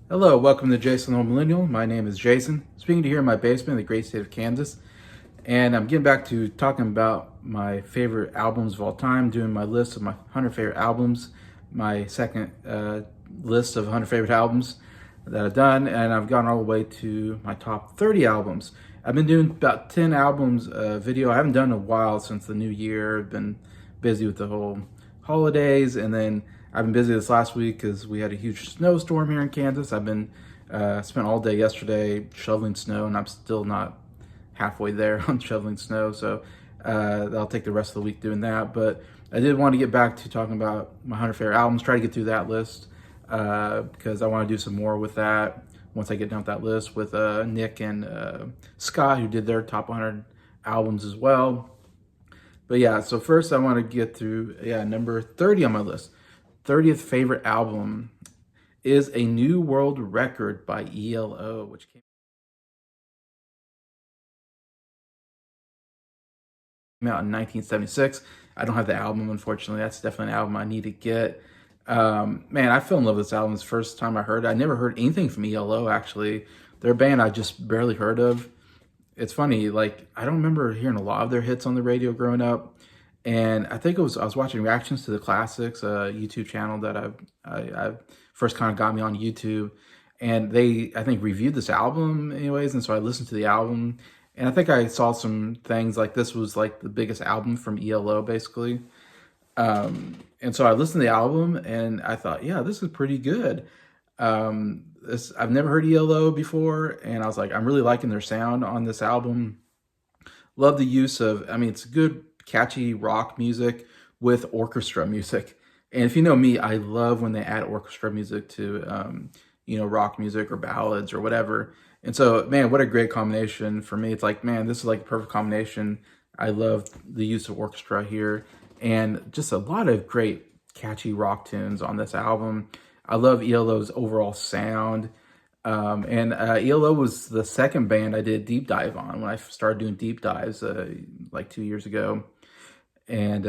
Hello, welcome to Jason the Old Millennial. My name is Jason, speaking to you here in my basement in the great state of Kansas. And I'm getting back to talking about my favorite albums of all time, doing my list of my 100 favorite albums, my second list of 100 favorite albums that I've done, and I've gone all the way to my top 30 albums. I've been doing about 10 albums video. I haven't done in a while since the new year. I've been busy with the whole holidays, and then I've been busy this last week because we had a huge snowstorm here in Kansas. I've been spent all day yesterday shoveling snow, and I'm still not halfway there on shoveling snow, so I'll take the rest of the week doing that. But I did want to get back to talking about my 100 favorite albums, try to get through that list because I want to do some more with that once I get done with that list with Nick and Scott, who did their top 100 albums as well. But yeah, so first I want to get through number 30 on my list. 30th favorite album is A New World Record by ELO, which came out in 1976. I don't have the album, unfortunately. That's definitely an album I need to get. Man, I fell in love with this album the first time I heard it. I never heard anything from ELO, actually. They're a band I just barely heard of. It's funny, like, I don't remember hearing a lot of their hits on the radio growing up. And I think I was watching Reactions to the Classics, a YouTube channel that I first kind of got me on YouTube. And they, I think, reviewed this album anyways. And so I listened to the album. And I think I saw some things like this was like the biggest album from ELO, basically. And so I listened to the album and I thought, yeah, this is pretty good. I've never heard ELO before. And I was like, I'm really liking their sound on this album. Love the use of, I mean, it's good, catchy rock music with orchestra music. And if you know me, I love when they add orchestra music to, rock music or ballads or whatever. And so, man, what a great combination for me. It's like, man, this is like a perfect combination. I love the use of orchestra here and just a lot of great catchy rock tunes on this album. I love ELO's overall sound. And ELO was the second band I did deep dive on when I started doing deep dives like 2 years ago. And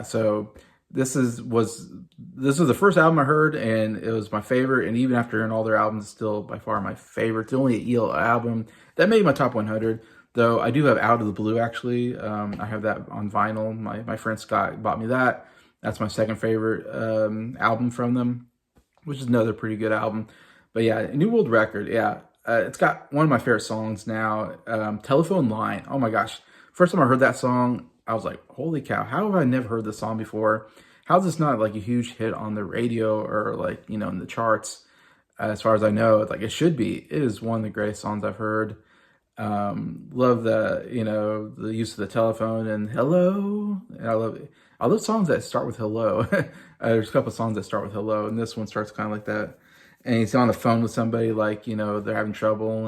so this was the first album I heard, and it was my favorite. And even after hearing all their albums, it's still by far my favorite. It's the only ELO album that made my top 100. Though I do have Out of the Blue, actually. I have that on vinyl. My friend Scott bought me that. That's my second favorite album from them, which is another pretty good album. But yeah, A New World Record, yeah. It's got one of my favorite songs now, Telephone Line. Oh my gosh. First time I heard that song, I was like, holy cow, how have I never heard this song before? How is this not like a huge hit on the radio or like, in the charts? As far as I know, like it should be. It is one of the greatest songs I've heard. Love the use of the telephone and hello. And I love songs that start with hello. There's a couple of songs that start with hello, and this one starts kind of like that. And he's on the phone with somebody, like, they're having trouble.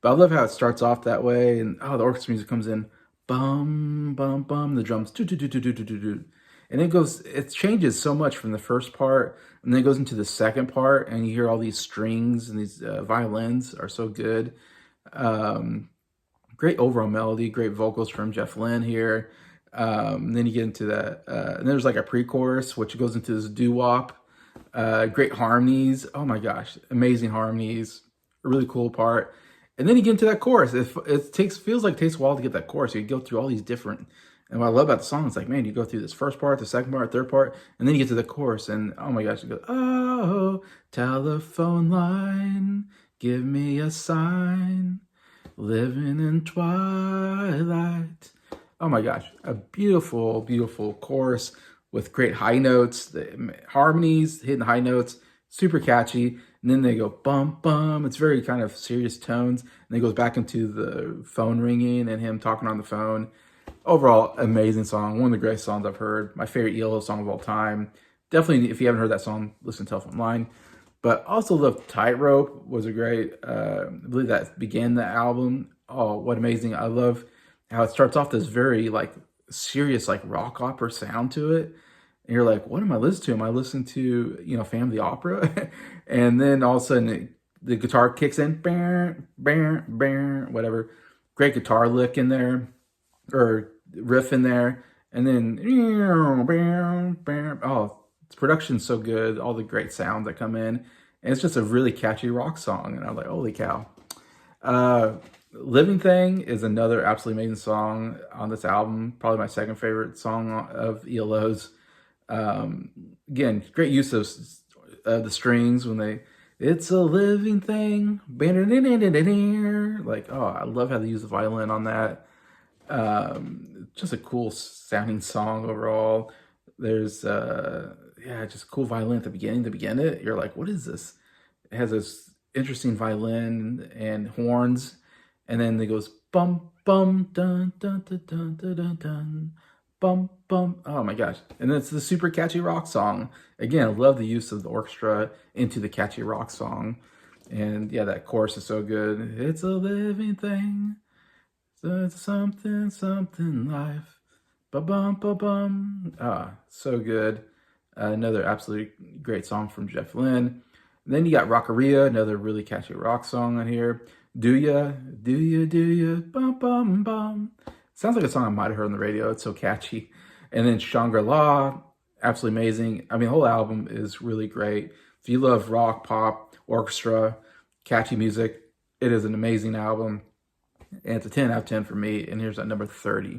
But I love how it starts off that way. And the orchestra music comes in, bum, bum, bum, the drums, do, do, do, do, do, do, do, do. And it changes so much from the first part. And then it goes into the second part, and you hear all these strings and these violins are so good. Great overall melody, great vocals from Jeff Lynne here. And then you get into that, and there's like a pre-chorus, which goes into this doo-wop. Great harmonies. Oh my gosh, amazing harmonies. A really cool part. And then you get into that chorus. Feels like it takes a while to get that chorus. You go through all these different, and what I love about the song is like, man, you go through this first part, the second part, third part, and then you get to the chorus, and oh my gosh, you go, oh, telephone line, give me a sign, living in twilight. Oh my gosh, a beautiful, beautiful chorus with great high notes, the harmonies, hitting high notes, super catchy. And then they go bum, bum. It's very kind of serious tones. And then it goes back into the phone ringing and him talking on the phone. Overall, amazing song. One of the greatest songs I've heard. My favorite ELO song of all time. Definitely, if you haven't heard that song, listen to Telephone Line. But also love Tightrope was a great, I believe that began the album. Oh, what amazing. I love how it starts off this very like serious like rock opera sound to it. And you're like, what am I listening to? Am I listening to, Phantom of the Opera? And then all of a sudden the guitar kicks in, bam, bam, bam, whatever. Great guitar lick in there, or riff in there. And then, oh, its production's so good, all the great sounds that come in. And it's just a really catchy rock song. And I'm like, holy cow. Uh, Living Thing is another absolutely amazing song on this album. Probably my second favorite song of ELO's. Again, great use of the strings when they, it's a living thing. Like, oh, I love how they use the violin on that. Just a cool sounding song overall. There's, yeah, just cool violin at the beginning. To begin it, you're like, what is this? It has this interesting violin and horns, and then it goes bum bum dun dun dun dun dun dun dun bum bum. Oh my gosh! And it's the super catchy rock song. Again, I love the use of the orchestra into the catchy rock song, and yeah, that chorus is so good. It's a living thing, so it's something something life. Ba bum ba bum. Ah, so good. Another absolutely great song from Jeff Lynne. And then you got Rockaria, another really catchy rock song on here. Do ya, do ya, bum bum bum. Sounds like a song I might have heard on the radio. It's so catchy. And then Shangri-La, absolutely amazing. I mean, the whole album is really great. If you love rock, pop, orchestra, catchy music, it is an amazing album. And it's a 10 out of 10 for me. And here's at number 30.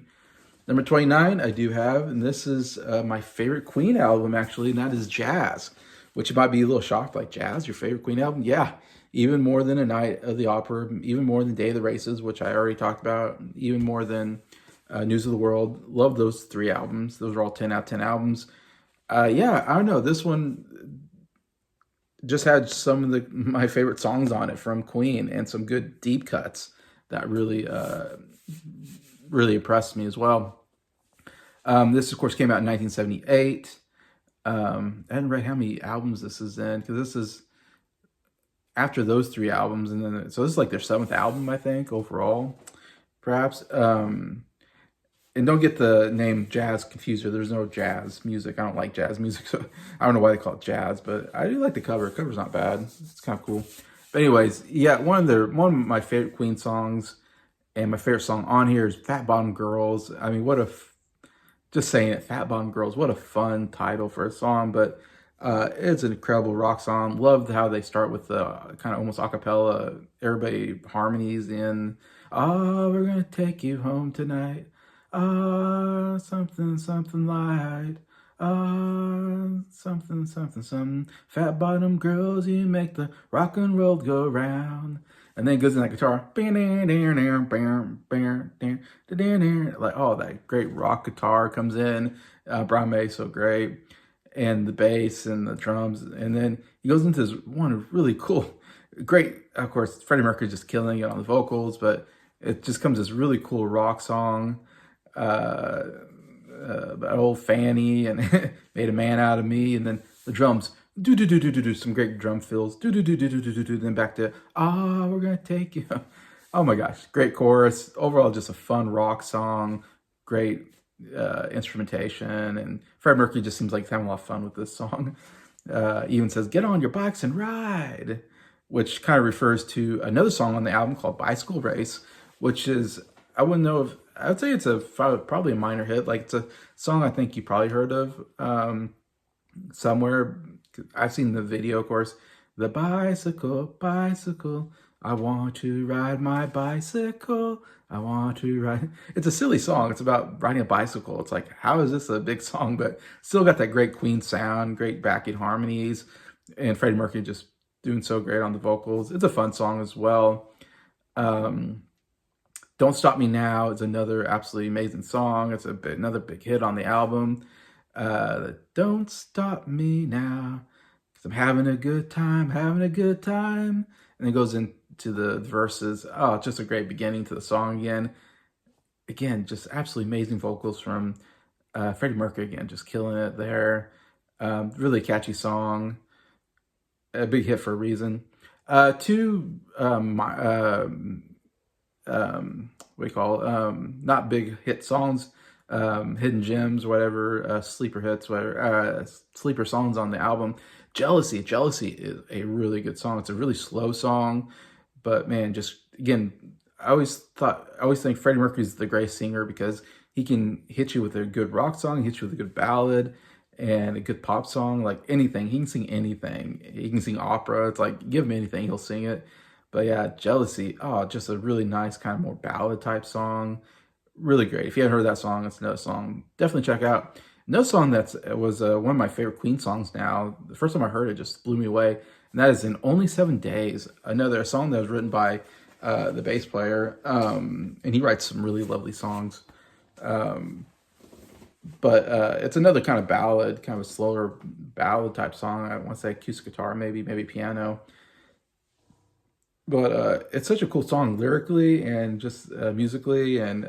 Number 29, I do have, and this is my favorite Queen album, actually, and that is Jazz, which you might be a little shocked, like, Jazz, your favorite Queen album? Yeah, even more than A Night of the Opera, even more than Day of the Races, which I already talked about, even more than News of the World. Love those three albums. Those are all 10 out of 10 albums. Yeah, I don't know. This one just had some of my favorite songs on it from Queen and some good deep cuts that really really impressed me as well. This, of course, came out in 1978. I didn't write how many albums this is in, because this is after those three albums, and then so this is like their seventh album, I think, overall, perhaps. And don't get the name Jazz confused here. There's no jazz music. I don't like jazz music, so I don't know why they call it jazz, but I do like the cover. The cover's not bad. It's kind of cool. But anyways, yeah, one of my favorite Queen songs. And my favorite song on here is Fat Bottom Girls. I mean, just saying it, Fat Bottom Girls, what a fun title for a song. But it's an incredible rock song. Loved how they start with the kind of almost a cappella, everybody harmonies in. Oh, we're going to take you home tonight. Something, something light. Something, something, something. Fat Bottom Girls, you make the rock and roll go round. And then it goes in that guitar. Like, oh, that great rock guitar comes in. Brian May, so great. And the bass and the drums. And then he goes into this one really cool, great, of course, Freddie Mercury just killing it on the vocals, but it just comes this really cool rock song. About old Fanny and Made a Man Out of Me. And then the drums. Do some great drum fills. Then back to we're gonna take you. Oh my gosh, great chorus. Overall, just a fun rock song. Great instrumentation, and Freddie Mercury just seems like he's having a lot of fun with this song. Even says, "Get on your bikes and ride," which kind of refers to another song on the album called "Bicycle Race," which is, I wouldn't know if I would say it's probably a minor hit. Like, it's a song I think you probably heard of somewhere. I've seen the video, of course. The bicycle, bicycle, I want to ride my bicycle. I want to ride. It's a silly song. It's about riding a bicycle. It's like, how is this a big song? But still got that great Queen sound, great backing harmonies, and Freddie Mercury just doing so great on the vocals. It's a fun song as well. Don't Stop Me Now is another absolutely amazing song. It's another big hit on the album. Don't Stop Me Now, 'cause I'm having a good time, having a good time. And it goes into the verses. Oh, just a great beginning to the song again. Again, just absolutely amazing vocals from Freddie Mercury again, just killing it there. Really catchy song. A big hit for a reason. Two what do you call it? Not big hit songs, hidden gems, whatever, sleeper hits, whatever, sleeper songs on the album. Jealousy is a really good song. It's a really slow song, but man, just again, I always think Freddie Mercury's the greatest singer because He can hit you with a good rock song, hit you with a good ballad, and a good pop song, like anything. He can sing anything. He can sing opera. It's like, give him anything, he'll sing it. But yeah, Jealousy, oh, just a really nice kind of more ballad type song. Really great. If you haven't heard that song, it's another song definitely check out. Another song that's was one of my favorite Queen songs now. The first time I heard it just blew me away. And that is In Only 7 Days, another song that was written by the bass player. And he writes some really lovely songs. But it's another kind of ballad, kind of a slower ballad type song. I want to say acoustic guitar, maybe piano. But it's such a cool song lyrically and just musically. And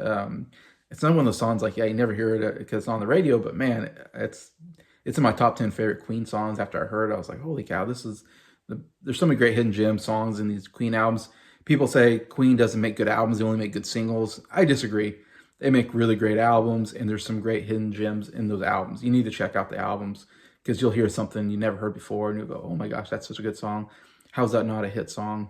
it's not one of those songs like, yeah, you never hear it because it's on the radio. But man, it's in my top 10 favorite Queen songs. After I heard it, I was like, holy cow, there's so many great hidden gem songs in these Queen albums. People say Queen doesn't make good albums, they only make good singles. I disagree. They make really great albums, and there's some great hidden gems in those albums. You need to check out the albums because you'll hear something you never heard before, and you'll go, oh my gosh, that's such a good song. How's that not a hit song?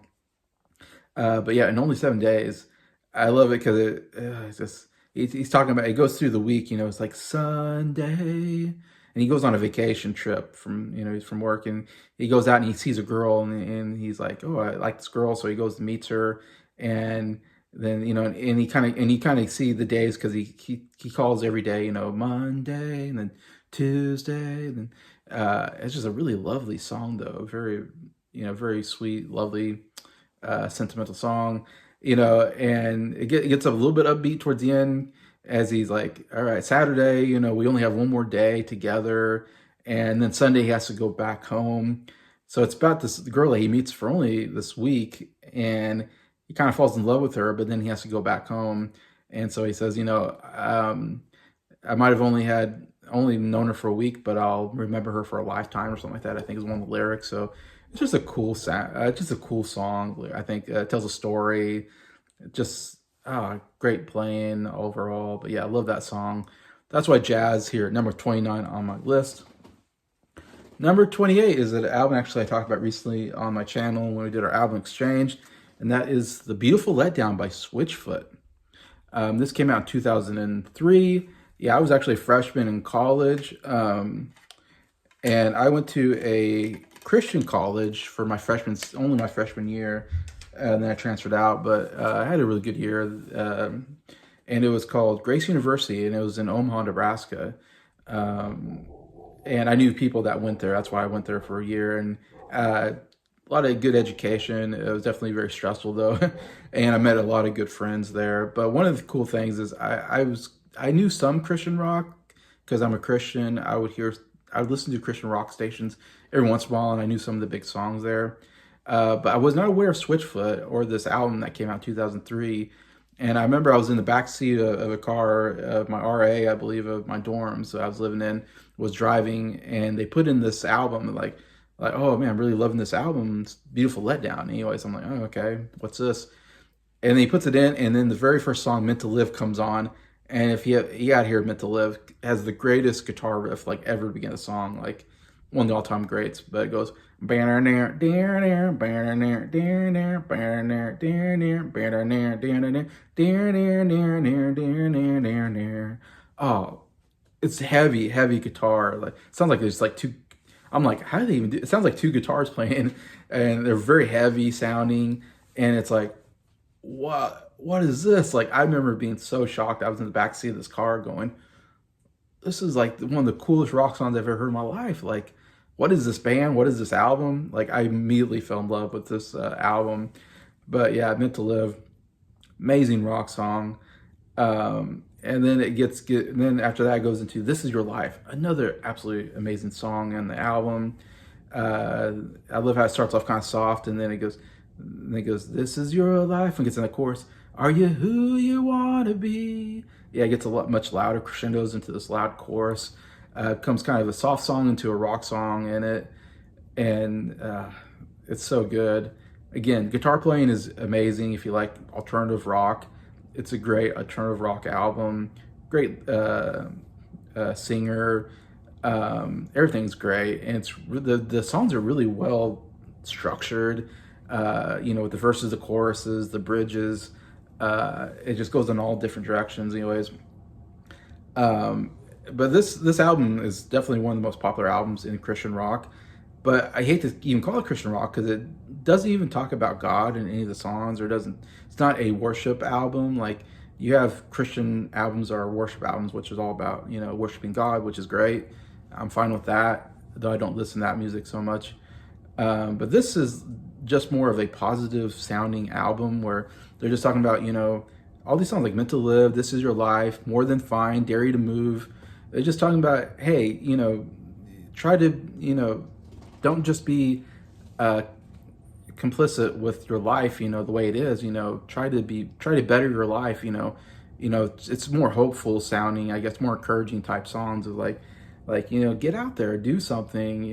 But yeah, In Only 7 Days, I love it because it's just, he's talking about, it goes through the week, it's like Sunday, and he goes on a vacation trip from, he's from work, and he goes out and he sees a girl, and he's like, oh, I like this girl, so he goes to meet her, and then, and he kind of see the days because he calls every day, Monday, and then Tuesday, and then it's just a really lovely song though, very, very sweet, lovely, sentimental song, and it gets a little bit upbeat towards the end as he's like, all right, Saturday, we only have one more day together, and then Sunday he has to go back home. So it's about this girl that he meets for only this week, and he kind of falls in love with her, but then he has to go back home. And so he says, I might have only known her for a week, but I'll remember her for a lifetime or something like that, I think is one of the lyrics. So it's just a cool sound, just a cool song. I think it tells a story. Just great playing overall. But yeah, I love that song. That's why Jazz here at number 29 on my list. Number 28 is an album actually I talked about recently on my channel when we did our album exchange, and that is The Beautiful Letdown by Switchfoot. This came out in 2003. Yeah, I was actually a freshman in college, and I went to a Christian college for only my freshman year, and then I transferred out, but I had a really good year, and it was called Grace University, and it was in Omaha, Nebraska, and I knew people that went there. That's why I went there for a year, and a lot of good education. It was definitely very stressful though, and I met a lot of good friends there. But one of the cool things is I knew some Christian rock because I'm a Christian. I would listen to Christian rock stations every once in a while, and I knew some of the big songs there. But I was not aware of Switchfoot or this album that came out in 2003. And I remember I was in the back seat of a car of my RA, I believe, of my dorm, so I was living in, was driving, and they put in this album, like, oh man, I'm really loving this album. It's Beautiful Letdown. Anyways, I'm like, oh, okay, what's this? And then he puts it in, and then the very first song, Meant to Live, comes on. And if you got to hear Meant to Live, has the greatest guitar riff like ever to begin a song, like one of the all-time greats. But it goes, oh, it's heavy guitar. Like, it sounds like there's like two. I'm like, how do they even do? It sounds like two guitars playing, and they're very heavy sounding. And it's like, what is this? Like, I remember being so shocked. I was in the back seat of this car going, this is like one of the coolest rock songs I've ever heard in my life. Like, what is this band? What is this album? Like, I immediately fell in love with this album. But yeah, Meant to Live, amazing rock song. And then and then after that it goes into This Is Your Life, another absolutely amazing song on the album. I love how it starts off kind of soft, and then it goes, This is your life, and gets in the chorus, Are you who you want to be? Yeah, it gets a lot much louder, crescendos into this loud chorus. Comes kind of a soft song into a rock song in it, and it's so good. Again, guitar playing is amazing if you like alternative rock. It's a great alternative rock album. Great singer. Everything's great, and the songs are really well structured. With the verses, the choruses, the bridges. It just goes in all different directions. Anyways, Um, but this album is definitely one of the most popular albums in Christian rock. But I hate to even call it Christian rock because it doesn't even talk about God in any of the songs, or doesn't. It's not a worship album. Like you have Christian albums or worship albums, which is all about worshiping God, which is great. I'm fine with that, though I don't listen to that music so much. But this is just more of a positive sounding album where they're just talking about, all these songs like Meant to Live, This Is Your Life, More Than Fine, Dare You to Move. They're just talking about, hey, try to, don't just be complicit with your life, the way it is, try to better your life, it's more hopeful sounding, I guess, more encouraging type songs of get out there, do something,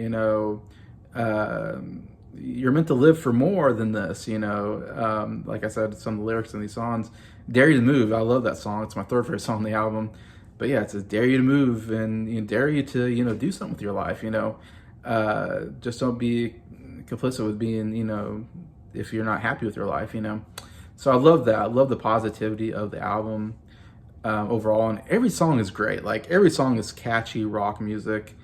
you're meant to live for more than this, like I said, some of the lyrics in these songs. Dare You to Move, I love that song. It's my third favorite song on the album. But yeah, it says dare you to move and dare you to do something with your life. Just don't be complicit with being if you're not happy with your life. So I love that. I love the positivity of the album overall, and every song is great. Like every song is catchy rock music.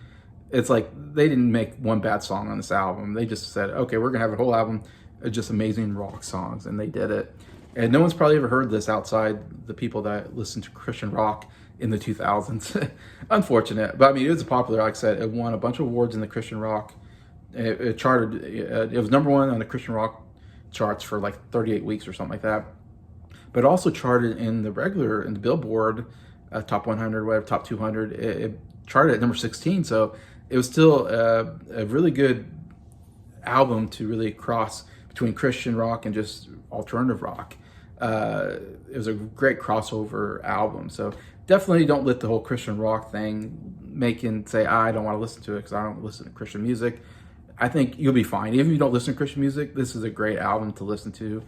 It's like they didn't make one bad song on this album. They just said, okay, we're gonna have a whole album of just amazing rock songs, and they did it. And no one's probably ever heard this outside the people that listen to Christian rock in the 2000s. Unfortunate, but I mean, it was popular. Like I said, it won a bunch of awards in the Christian rock. It charted. It was number one on the Christian rock charts for like 38 weeks or something like that. But it also charted in the Billboard top 100, whatever, top 200. It charted at number 16. So it was still a really good album to really cross between Christian rock and just alternative rock. It was a great crossover album. So definitely don't let the whole Christian rock thing make you say, I don't want to listen to it because I don't listen to Christian music. I think you'll be fine. Even if you don't listen to Christian music, this is a great album to listen to.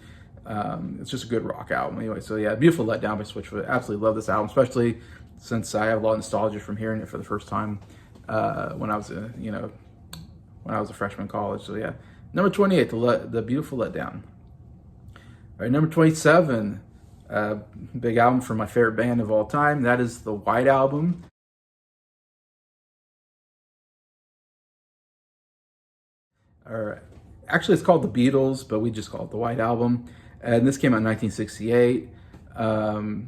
It's just a good rock album anyway. So yeah, Beautiful Letdown by Switchfoot. Absolutely love this album, especially since I have a lot of nostalgia from hearing it for the first time when I was a freshman in college. So yeah, number 28, the Beautiful Letdown. All right, number 27, big album from my favorite band of all time. That is the White Album. Or actually, it's called the Beatles, but we just call it the White Album. And this came out in 1968.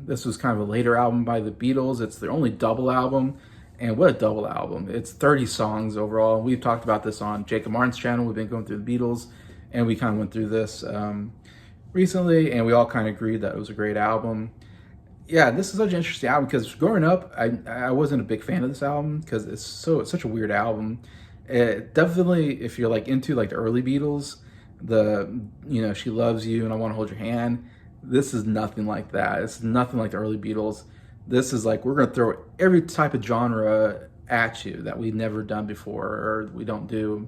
This was kind of a later album by the Beatles. It's their only double album. And what a double album. It's 30 songs overall. We've talked about this on Jacob Martin's channel. We've been going through the Beatles, and we kind of went through this recently, and we all kind of agreed that it was a great album. Yeah, this is such an interesting album because growing up, I wasn't a big fan of this album because it's such a weird album. It definitely, if you're like into like the early Beatles, She Loves You and I Want to Hold Your Hand, this is nothing like that. It's nothing like the early Beatles. This is like, we're going to throw every type of genre at you that we've never done before or we don't do.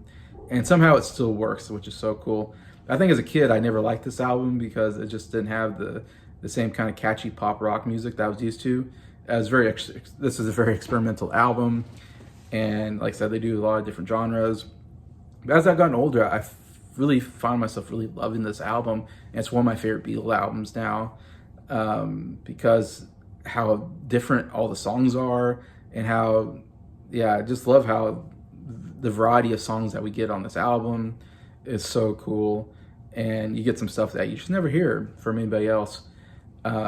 And somehow it still works, which is so cool. I think as a kid, I never liked this album because it just didn't have the same kind of catchy pop rock music that I was used to. This is a very experimental album. And like I said, they do a lot of different genres. But as I've gotten older, I really found myself really loving this album. And it's one of my favorite Beatles albums now because how different all the songs are and how, I just love how the variety of songs that we get on this album is so cool. And you get some stuff that you should never hear from anybody else. Like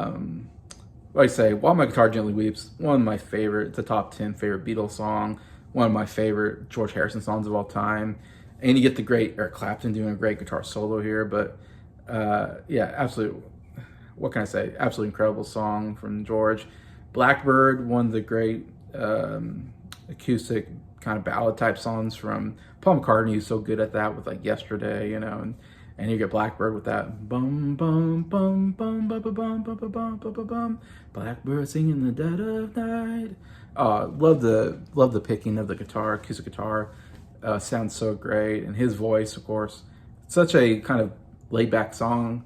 I say, While My Guitar Gently Weeps, one of my favorite, it's a top 10 favorite Beatles song, one of my favorite George Harrison songs of all time. And you get the great Eric Clapton doing a great guitar solo here. But absolutely, what can I say? Absolutely incredible song from George. Blackbird, one of the great acoustic kind of ballad type songs from Paul McCartney, who's so good at that with like Yesterday, and you get Blackbird with that bum bum bum bum bum bum bum bum bum bum bum bum, Blackbird singing in the dead of night. Love the picking of the guitar, acoustic guitar. Sounds so great, and his voice, of course. Such a kind of laid back song.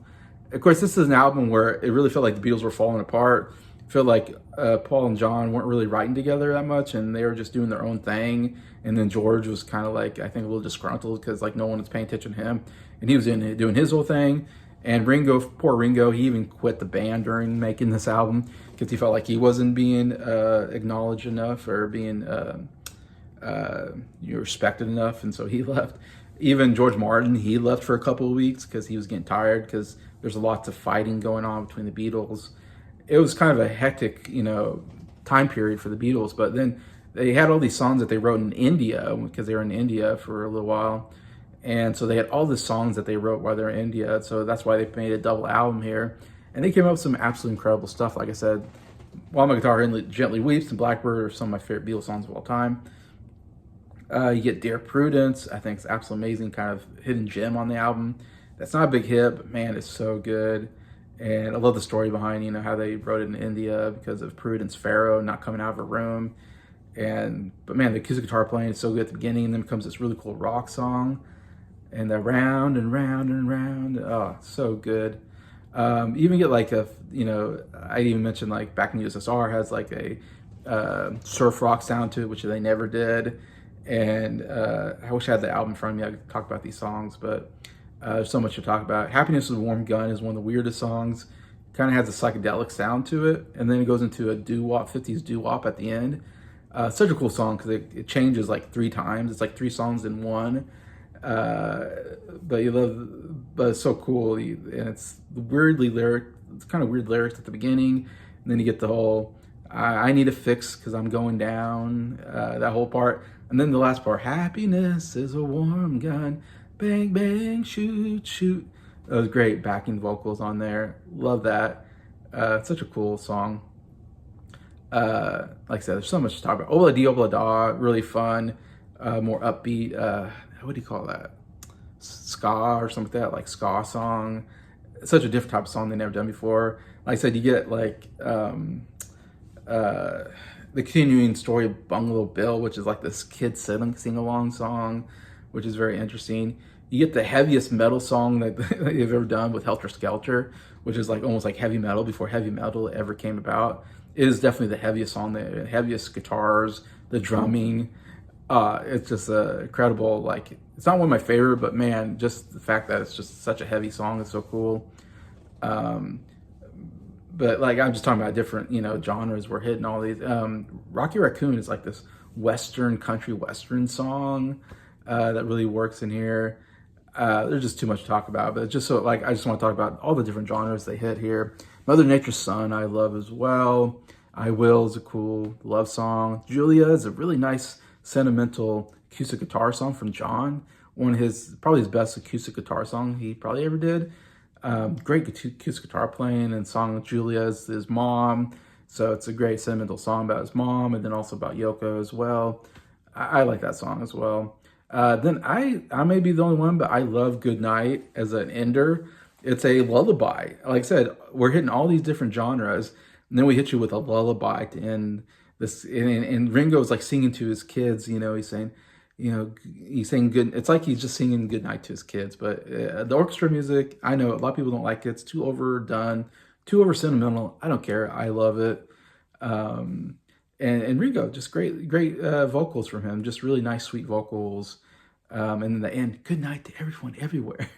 Of course, this is an album where it really felt like the Beatles were falling apart. I feel like Paul and John weren't really writing together that much, and they were just doing their own thing. And then George was kind of like, I think, a little disgruntled because like no one was paying attention to him, and he was doing his whole thing. And Ringo, poor Ringo, he even quit the band during making this album because he felt like he wasn't being acknowledged enough or being respected enough, and so he left. Even George Martin, he left for a couple of weeks because he was getting tired because there's lots of fighting going on between the Beatles. It was kind of a hectic, time period for the Beatles. But then they had all these songs that they wrote in India because they were in India for a little while. And so they had all the songs that they wrote while they're in India. So that's why they made a double album here. And they came up with some absolutely incredible stuff. Like I said, While My Guitar Gently Weeps and Blackbird are some of my favorite Beatles songs of all time. You get Dear Prudence. I think it's absolutely amazing, kind of hidden gem on the album. That's not a big hit, but man, it's so good. And I love the story behind, how they wrote it in India because of Prudence Farrow not coming out of her room. But man, the acoustic guitar playing is so good at the beginning, and then comes this really cool rock song. And the round and round and round, oh, so good. You even get like I even mentioned like Back in the USSR has like a surf rock sound to it, which they never did. And I wish I had the album in front of me. I could talk about these songs, but there's so much to talk about. Happiness is a Warm Gun is one of the weirdest songs. Kind of has a psychedelic sound to it, and then it goes into a doo-wop, 50s doo-wop at the end. Such a cool song because it changes like 3 times. It's like 3 songs in one. But it's so cool, and it's it's kind of weird lyrics at the beginning, and then you get the whole I need a fix because I'm going down, that whole part, and then the last part, happiness is a warm gun, bang bang shoot shoot. Those great backing vocals on there, love that. It's such a cool song. Like I said, there's so much to talk about. Ola Di Ola Da, really fun, more upbeat, what do you call that? Ska or something like that, like ska song. It's such a different type of song they've never done before. Like I said, you get like the continuing story of Bungalow Bill, which is like this kid sing-along song, which is very interesting. You get the heaviest metal song that they've ever done with Helter Skelter, which is like almost like heavy metal before heavy metal ever came about. It is definitely the heaviest song, the heaviest guitars, the drumming. It's just incredible. Like, it's not one of my favorite, but man, just the fact that it's just such a heavy song is so cool. But like, I'm just talking about different, genres we're hitting all these. Rocky Raccoon is like this Western, country Western song that really works in here. There's just too much to talk about, but just so like, I just want to talk about all the different genres they hit here. Mother Nature's Son, I love as well. I Will is a cool love song. Julia is a really nice, sentimental acoustic guitar song from John. One of probably his best acoustic guitar song he probably ever did. Great acoustic guitar playing, and song Julia is his mom. So it's a great sentimental song about his mom, and then also about Yoko as well. I like that song as well. Then I may be the only one, but I love Good Night as an ender. It's a lullaby. Like I said, we're hitting all these different genres, and then we hit you with a lullaby to end this. And Ringo's like singing to his kids. He's saying, he's saying good. It's like he's just singing good night to his kids. But the orchestra music, I know a lot of people don't like it. It's too overdone, too over sentimental. I don't care. I love it. And Ringo, just great vocals from him. Just really nice, sweet vocals. And in the end, good night to everyone, everywhere.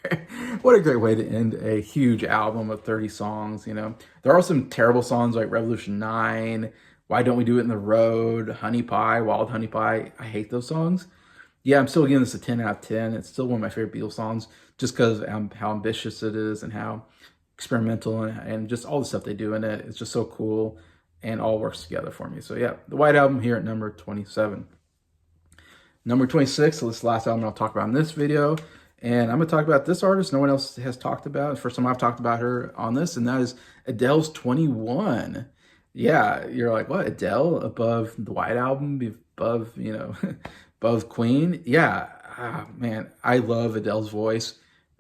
What a great way to end a huge album of 30 songs. There are some terrible songs like Revolution 9, Why Don't We Do It in the Road, Honey Pie, Wild Honey Pie. I hate those songs. Yeah, I'm still giving this a 10 out of 10. It's still one of my favorite Beatles songs just because of how ambitious it is and how experimental and just all the stuff they do in it. It's just so cool and all works together for me. So yeah, the White Album here at number 27. Number 26, so this last album I'll talk about in this video. And I'm going to talk about this artist no one else has talked about. First time I've talked about her on this, and that is Adele's 21. Yeah, you're like, what, Adele above the White Album, above, above Queen? Yeah, man, I love Adele's voice.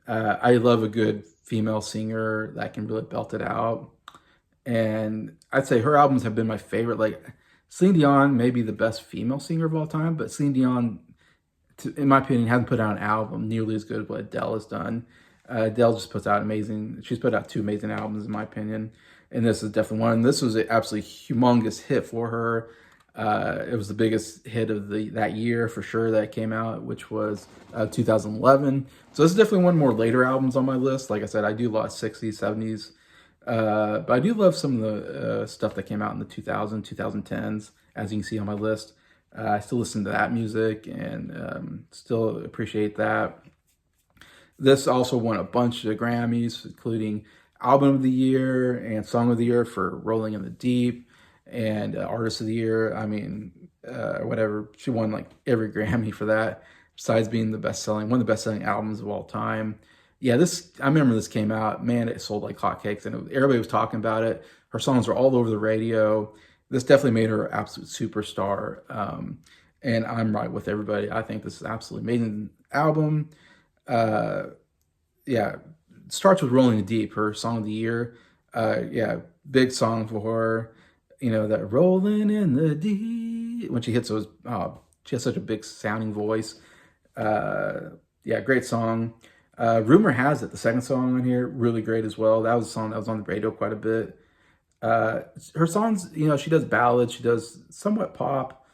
I love a good female singer that can really belt it out. And I'd say her albums have been my favorite. Like, Celine Dion may be the best female singer of all time, but Celine Dion, in my opinion, hasn't put out an album nearly as good as what Adele has done. Adele just puts out she's put out 2 amazing albums, in my opinion, and this is definitely one. This was an absolutely humongous hit for her. It was the biggest hit of that year for sure that came out, which was 2011. So this is definitely one more later albums on my list. Like I said, I do a lot of 60s, 70s. But I do love some of the stuff that came out in the 2010s, as you can see on my list. I still listen to that music and still appreciate that. This also won a bunch of Grammys, including Album of the Year and Song of the Year for Rolling in the Deep, and Artist of the Year. I mean, whatever. She won like every Grammy for that, besides being one of the best-selling albums of all time. Yeah, I remember this came out, man, it sold like hotcakes, and everybody was talking about it. Her songs were all over the radio. This definitely made her an absolute superstar. And I'm right with everybody. I think this is absolutely amazing album. Yeah, it starts with Rolling the Deep, her song of the year. Yeah, big song for her. You know, that rolling in the deep, when she hits those, she has such a big sounding voice. Yeah, great song. Rumor Has It, the second song on here, really great as well. That was a song that was on the radio quite a bit. Her songs, you know, she does ballads, she does somewhat pop.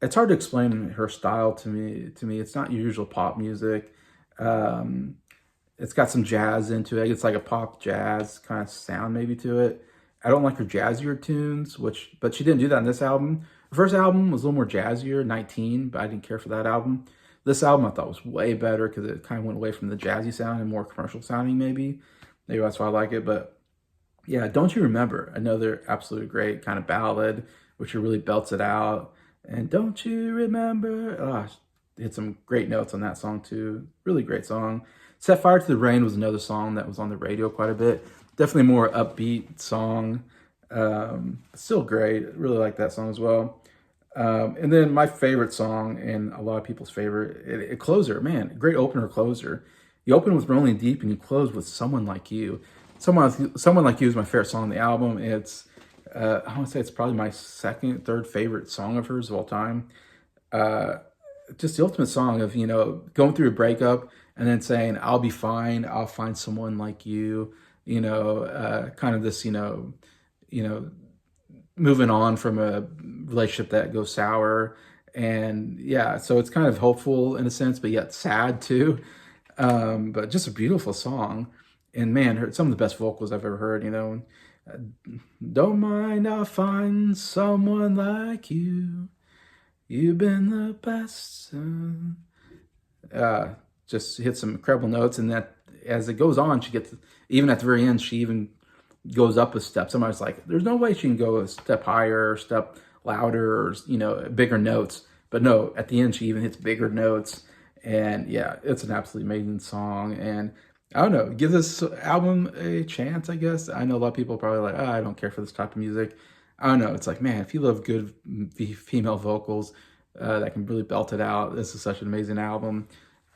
It's hard to explain her style to me. It's not usual pop music. It's got some jazz into it. It's like a pop jazz kind of sound maybe to it. I don't like her jazzier tunes, but she didn't do that on this album. Her first album was a little more jazzier, 19, but I didn't care for that album. This album I thought was way better because it kind of went away from the jazzy sound and more commercial sounding maybe. Maybe that's why I like it. But yeah, Don't You Remember? Another absolutely great kind of ballad, which she really belts it out. And Don't You Remember? Oh, hit some great notes on that song too. Really great song. Set Fire to the Rain was another song that was on the radio quite a bit. Definitely more upbeat song. Still great. Really like that song as well. And then my favorite song, and a lot of people's favorite, a closer, man, great opener closer. You open with Rolling Deep and you close with Someone Like You. Someone Like You is my favorite song on the album. It's, I want to say it's probably my second, third favorite song of hers of all time. Just the ultimate song of, you know, going through a breakup and then saying, I'll be fine, I'll find someone like you, you know, kind of this, you know, moving on from a relationship that goes sour. And yeah, so it's kind of hopeful in a sense, but yet sad too. But just a beautiful song. And man, some of the best vocals I've ever heard, you know. Don't mind, I'll find someone like you. You've been the best. Just hit some incredible notes. And that as it goes on, she gets, even at the very end, she even goes up a step. Somebody's like, there's no way she can go a step higher or step louder or, you know, bigger notes. But no, at the end, she even hits bigger notes. And yeah, it's an absolutely amazing song. And I don't know, give this album a chance, I guess. I know a lot of people are probably like, I don't care for this type of music. I don't know. It's like, man, if you love good female vocals that can really belt it out, this is such an amazing album.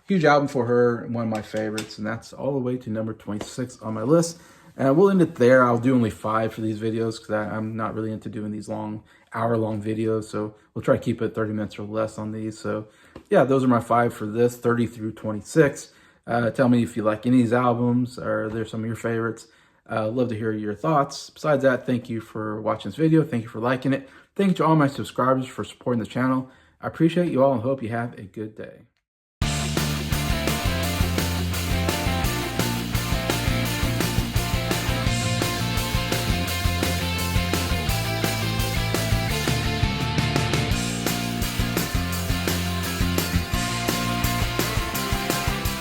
Huge album for her, one of my favorites, and that's all the way to number 26 on my list. And we'll end it there. I'll do only 5 for these videos because I'm not really into doing these long, hour-long videos. So we'll try to keep it 30 minutes or less on these. So yeah, those are my 5 for this, 30 through 26. Tell me if you like any of these albums, or they're some of your favorites. Love to hear your thoughts. Besides that, thank you for watching this video. Thank you for liking it. Thank you to all my subscribers for supporting the channel. I appreciate you all and hope you have a good day.